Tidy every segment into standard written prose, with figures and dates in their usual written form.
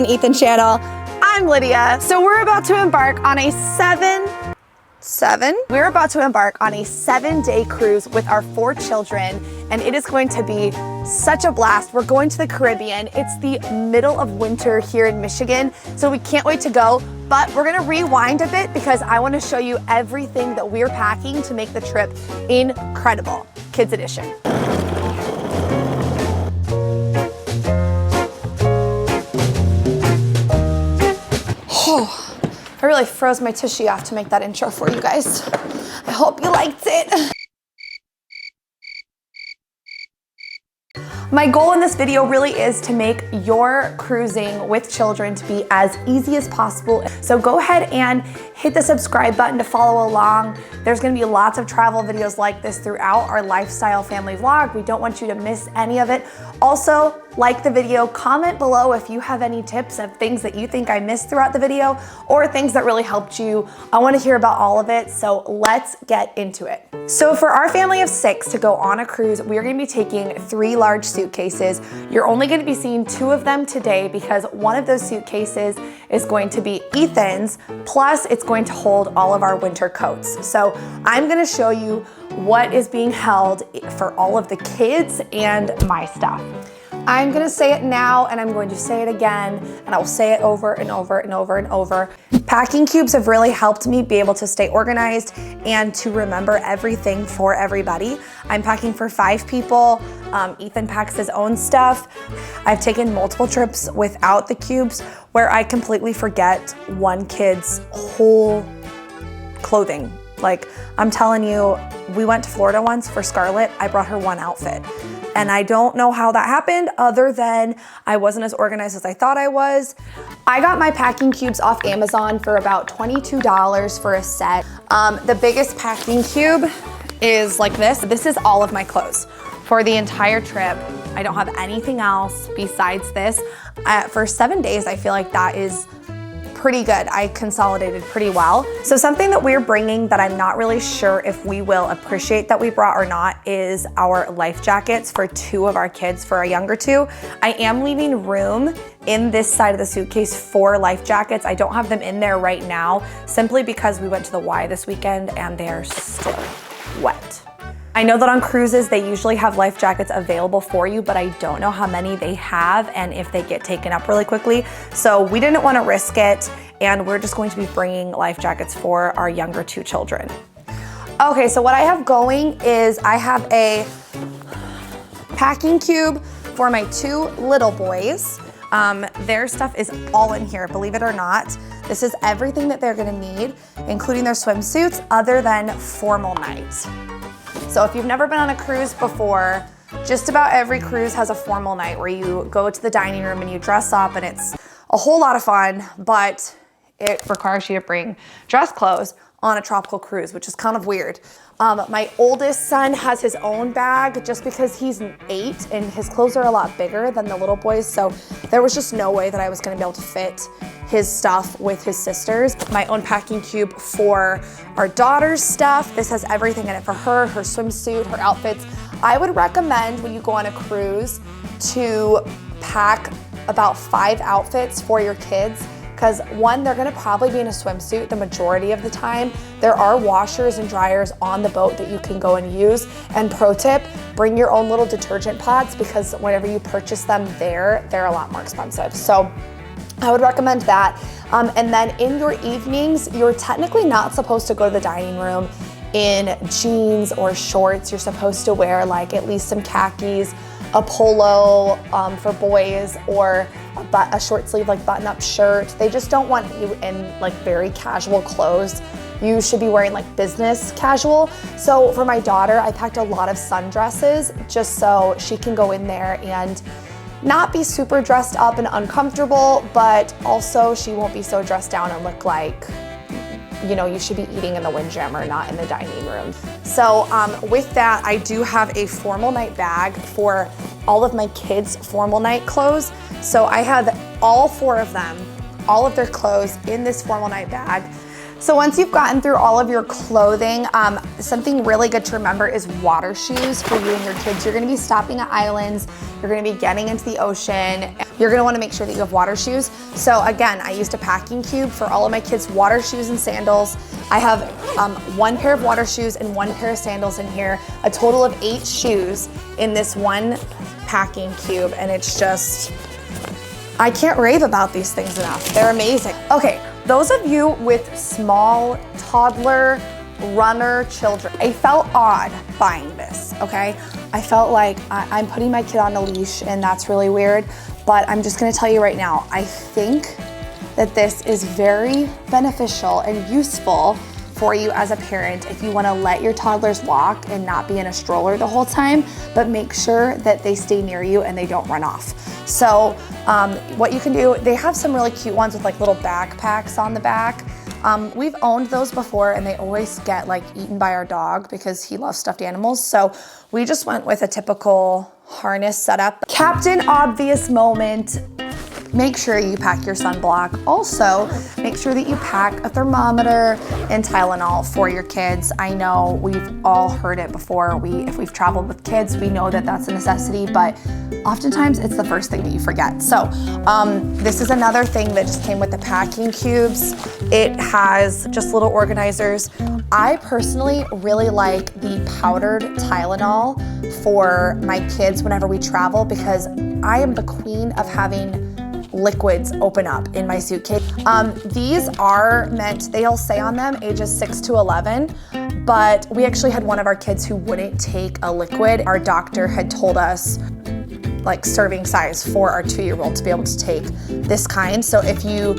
and Ethan channel. I'm Lydia. So we're about to embark on a 7-day cruise with our 4 children, and it is going to be such a blast. We're going to the Caribbean. It's the middle of winter here in Michigan, so we can't wait to go, but we're gonna rewind a bit because I wanna show you everything that we're packing to make the trip incredible. Kids Edition. Oh, I really froze my tushy off to make that intro for you guys. I hope you liked it. My goal in this video really is to make your cruising with children to be as easy as possible. So go ahead and hit the subscribe button to follow along. There's gonna be lots of travel videos like this throughout our lifestyle family vlog. We don't want you to miss any of it. Also, like the video, comment below if you have any tips of things that you think I missed throughout the video or things that really helped you. I wanna hear about all of it, so let's get into it. So for our family of 6 to go on a cruise, we're gonna be taking 3 large suitcases. You're only gonna be seeing 2 of them today because one of those suitcases is going to be Ethan's, plus it's going to hold all of our winter coats. So I'm gonna show you what is being held for all of the kids and my stuff. I'm gonna say it now and I'm going to say it again, and I will say it over and over and over and over. Packing cubes have really helped me be able to stay organized and to remember everything for everybody. I'm packing for 5 people. Ethan packs his own stuff. I've taken multiple trips without the cubes where I completely forget one kid's whole clothing. Like, I'm telling you, we went to Florida once for Scarlett. I brought her 1 outfit. And I don't know how that happened other than I wasn't as organized as I thought I was. I got my packing cubes off Amazon for about $22 for a set. The biggest packing cube is like this. This is all of my clothes for the entire trip. I don't have anything else besides this. For 7 days, I feel like that is pretty good. I consolidated pretty well. So something that we're bringing that I'm not really sure if we will appreciate that we brought or not is our life jackets for 2 of our kids, for our younger 2. I am leaving room in this side of the suitcase for life jackets. I don't have them in there right now simply because we went to the Y this weekend and they're still wet. I know that on cruises, they usually have life jackets available for you, but I don't know how many they have and if they get taken up really quickly. So we didn't want to risk it, and we're just going to be bringing life jackets for our younger 2 children. Okay, so what I have going is I have a packing cube for my 2 little boys. Their stuff is all in here, believe it or not. This is everything that they're gonna need, including their swimsuits, other than formal night. So if you've never been on a cruise before, just about every cruise has a formal night where you go to the dining room and you dress up, and it's a whole lot of fun, but it requires you to bring dress clothes on a tropical cruise, which is kind of weird. My oldest son has his own bag just because he's 8 and his clothes are a lot bigger than the little boys, so there was just no way that I was gonna be able to fit his stuff with his sister's. My own packing cube for our daughter's stuff. This has everything in it for her, her swimsuit, her outfits. I would recommend when you go on a cruise to pack about 5 outfits for your kids, because 1, they're gonna probably be in a swimsuit the majority of the time. There are washers and dryers on the boat that you can go and use. And pro tip, bring your own little detergent pods, because whenever you purchase them there, they're a lot more expensive. So I would recommend that. And then in your evenings, you're technically not supposed to go to the dining room in jeans or shorts. You're supposed to wear like at least some khakis, a polo for boys, or a short sleeve like button-up shirt. They just don't want you in like very casual clothes. You should be wearing like business casual. So for my daughter, I packed a lot of sundresses just so she can go in there and not be super dressed up and uncomfortable, but also she won't be so dressed down and look like, you know, you should be eating in the windjammer, not in the dining room. So with that, I do have a formal night bag for all of my kids' formal night clothes. So I have all 4 of them, all of their clothes in this formal night bag. So once you've gotten through all of your clothing, something really good to remember is water shoes for you and your kids. You're gonna be stopping at islands, you're gonna be getting into the ocean. you're gonna wanna make sure that you have water shoes. So again, I used a packing cube for all of my kids' water shoes and sandals. I have 1 pair of water shoes and 1 pair of sandals in here, a total of 8 shoes in this one packing cube, and it's just, I can't rave about these things enough. They're amazing. Okay, those of you with small toddler, runner children, I felt odd buying this, okay? I felt like I'm putting my kid on a leash and that's really weird, but I'm just gonna tell you right now, I think that this is very beneficial and useful for you as a parent if you wanna let your toddlers walk and not be in a stroller the whole time, but make sure that they stay near you and they don't run off. So what you can do, they have some really cute ones with like little backpacks on the back. We've owned those before and they always get like eaten by our dog because he loves stuffed animals. So we just went with a typical harness setup. Captain Obvious moment. Make sure you pack your sunblock. Also, make sure that you pack a thermometer and Tylenol for your kids. I know we've all heard it before. If we've traveled with kids, we know that that's a necessity, but oftentimes it's the first thing that you forget. So this is another thing that just came with the packing cubes. It has just little organizers. I personally really like the powdered Tylenol for my kids whenever we travel because I am the queen of having liquids open up in my suitcase. These are meant, they'll say on them ages 6 to 11, but we actually had one of our kids who wouldn't take a liquid. Our doctor had told us like serving size for our 2-year-old to be able to take this kind. So if you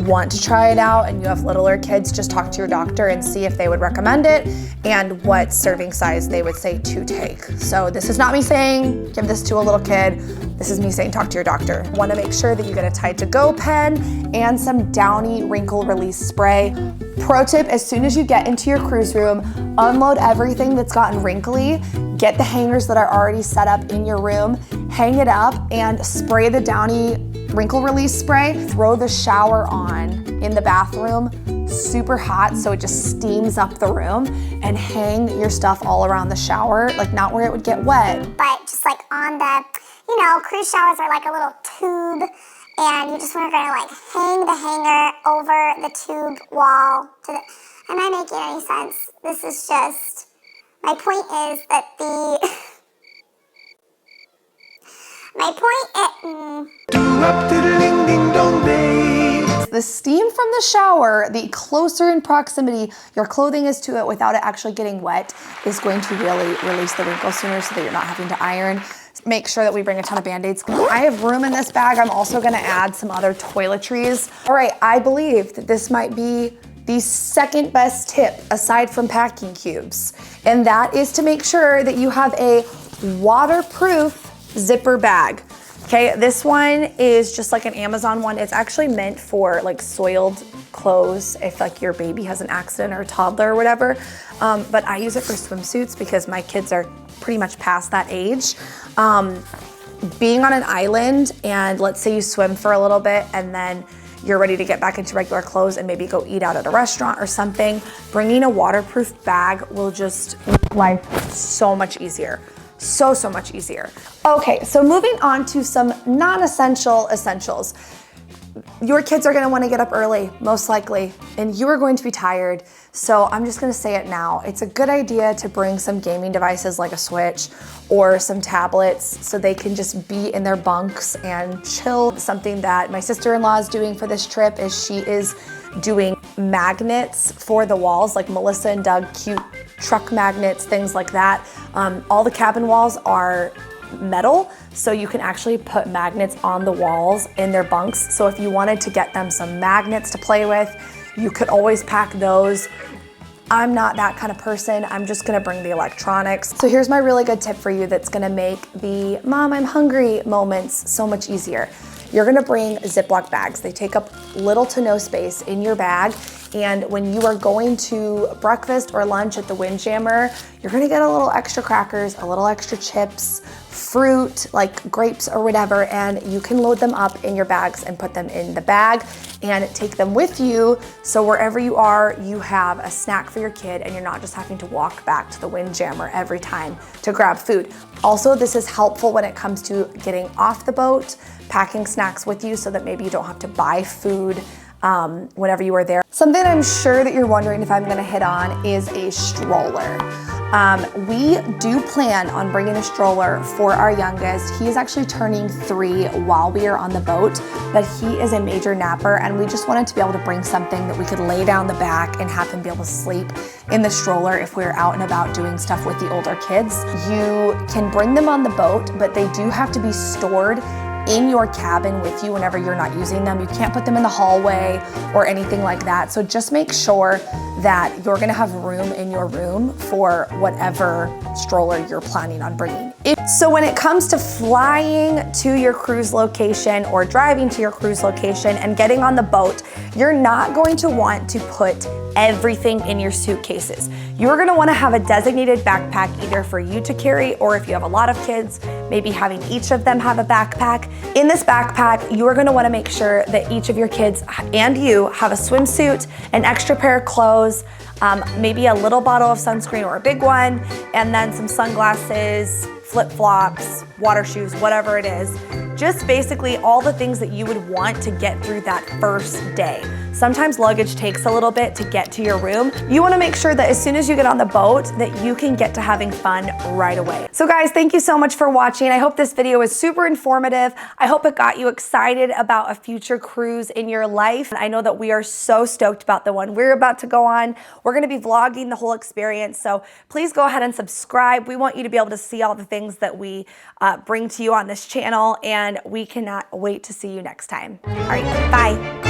want to try it out and you have littler kids, just talk to your doctor and see if they would recommend it and what serving size they would say to take. So this is not me saying give this to a little kid. This is me saying talk to your doctor. Want to make sure that you get a Tide to Go pen and some Downy wrinkle release spray. Pro tip, as soon as you get into your cruise room, unload everything that's gotten wrinkly, get the hangers that are already set up in your room, hang it up and spray the Downy wrinkle release spray. Throw the shower on in the bathroom, super hot, so it just steams up the room, and hang your stuff all around the shower, like not where it would get wet, but just like on the, you know, cruise showers are like a little tube, and you just want to like hang the hanger over the tube wall. Am I making any sense? This is just, my point is that the steam from the shower, the closer in proximity your clothing is to it without it actually getting wet, is going to really release the wrinkles sooner so that you're not having to iron. Make sure that we bring a ton of Band-Aids. I have room in this bag. I'm also gonna add some other toiletries. All right, I believe that this might be the second best tip aside from packing cubes, and that is to make sure that you have a waterproof zipper bag. Okay, this one is just like an Amazon one. It's actually meant for like soiled clothes if like your baby has an accident or a toddler or whatever. But I use it for swimsuits because my kids are pretty much past that age. Being on an island and let's say you swim for a little bit and then you're ready to get back into regular clothes and maybe go eat out at a restaurant or something, bringing a waterproof bag will just make life so much easier. So much easier. Okay, so moving on to some non-essential essentials. Your kids are gonna wanna get up early, most likely, and you are going to be tired. So I'm just gonna say it now. It's a good idea to bring some gaming devices like a Switch or some tablets so they can just be in their bunks and chill. Something that my sister-in-law is doing for this trip is she is doing magnets for the walls, like Melissa and Doug, cute truck magnets, things like that. All the cabin walls are metal, so you can actually put magnets on the walls in their bunks. So if you wanted to get them some magnets to play with, you could always pack those. I'm not that kind of person. I'm just gonna bring the electronics. So here's my really good tip for you that's gonna make the "Mom, I'm hungry" moments so much easier. You're gonna bring Ziploc bags. They take up little to no space in your bag, And when you are going to breakfast or lunch at the Windjammer, you're gonna get a little extra crackers, a little extra chips, fruit like grapes or whatever, and you can load them up in your bags and put them in the bag and take them with you. So wherever you are, you have a snack for your kid and you're not just having to walk back to the Windjammer every time to grab food. Also, this is helpful when it comes to getting off the boat, packing snacks with you so that maybe you don't have to buy food whenever you are there. Something I'm sure that you're wondering if I'm gonna hit on is a stroller. We do plan on bringing a stroller for our youngest. He is actually turning 3 while we are on the boat, but he is a major napper and we just wanted to be able to bring something that we could lay down the back and have him be able to sleep in the stroller if we're out and about doing stuff with the older kids. You can bring them on the boat, but they do have to be stored in your cabin with you whenever you're not using them. You can't put them in the hallway or anything like that. So just make sure that you're gonna have room in your room for whatever stroller you're planning on bringing. So when it comes to flying to your cruise location or driving to your cruise location and getting on the boat, you're not going to want to put everything in your suitcases. You're gonna wanna have a designated backpack either for you to carry, or if you have a lot of kids, maybe having each of them have a backpack. In this backpack, you are gonna wanna make sure that each of your kids and you have a swimsuit, an extra pair of clothes, maybe a little bottle of sunscreen or a big one, and then some sunglasses, flip-flops, water shoes, whatever it is. Just basically all the things that you would want to get through that first day. Sometimes luggage takes a little bit to get to your room. You wanna make sure that as soon as you get on the boat that you can get to having fun right away. So guys, thank you so much for watching. I hope this video was super informative. I hope it got you excited about a future cruise in your life. I know that we are so stoked about the one we're about to go on. We're gonna be vlogging the whole experience, so please go ahead and subscribe. We want you to be able to see all the things that we bring to you on this channel, and we cannot wait to see you next time. All right, bye.